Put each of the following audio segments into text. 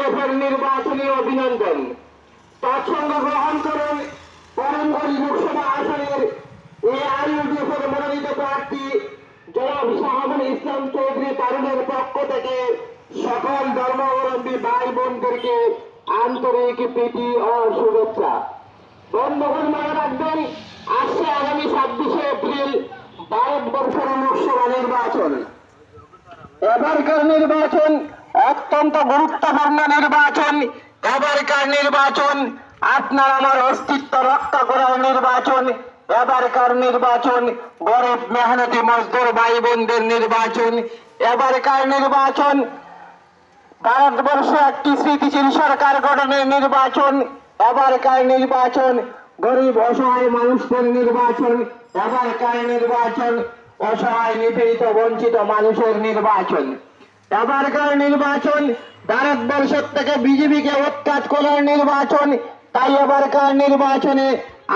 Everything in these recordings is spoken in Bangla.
আইইউডিএফের নির্বাচনী অভিনন্দন। তৎসঙ্গে গ্রহণ করেন করণগঞ্জ লোকসভা আসনের আইইউডিএফের মনোনীত প্রার্থী জনাব শাহাবুল ইসলাম চৌধুরী পারুলের পক্ষ থেকে সকল ধর্মাবলম্বী ভাই বোনদেরকে আন্তরিক প্রীতি ও শুভেচ্ছা। বন্ধুগণ, মনে রাখবেন, আসছে আগামী 26শে এপ্রিল ভারতবর্ষের লোকসভা নির্বাচন। এবারকার নির্বাচন অত্যন্ত গুরুত্বপূর্ণ নির্বাচন। এবারকার নির্বাচন আপনার আমার অস্তিত্ব রক্ষা করার নির্বাচন। এবারকার নির্বাচন গরিব মেহনতি মজদুর ভাই বোনদের নির্বাচন। এবারকার নির্বাচন ভারতবর্ষে একটি স্থিতিশীল সরকার গঠনের নির্বাচন। এবারকার নির্বাচন গরিব অসহায় মানুষদের নির্বাচন। এবারকার নির্বাচন অসহায় নিপীড়িত বঞ্চিত মানুষের নির্বাচন। এবারকার নির্বাচন ভারতবর্ষের থেকে বিজেপিকে উৎখাত করার নির্বাচন। তাই এবারকার নির্বাচনে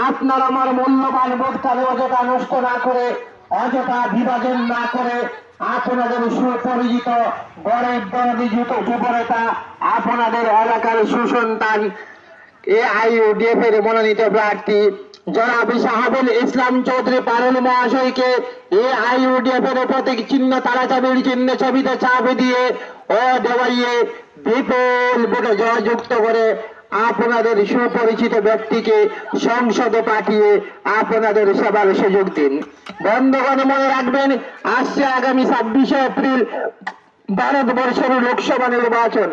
আপনার আমার মূল্যবান ভোটকে অযথা নষ্ট না করে, অযথা বিভাজন না করে, আপনাদের সুপরিচিত গরিব দরদি যুবনেতা, আপনাদের এলাকার সুসন্তান আইইউডিএফ এর মনোনীত প্রার্থী জনাব শাহাবুল ইসলাম চৌধুরী পারুল মহাশয়কে আইইউডিএফ এর প্রতীক চিহ্ন তারাচাবির চিহ্ন ছবিতে চাপ দিয়ে ও দেওয়াইয়ে বিপুল ভোটে জয়যুক্ত করে আপনাদের সুপরিচিত ব্যক্তিকে সংসদে পাঠিয়ে আপনাদের সেবার সুযোগ দিন। বন্ধুগণ, মনে রাখবেন, আসছে আগামী 26শে এপ্রিল ভারতবর্ষের লোকসভা নির্বাচন।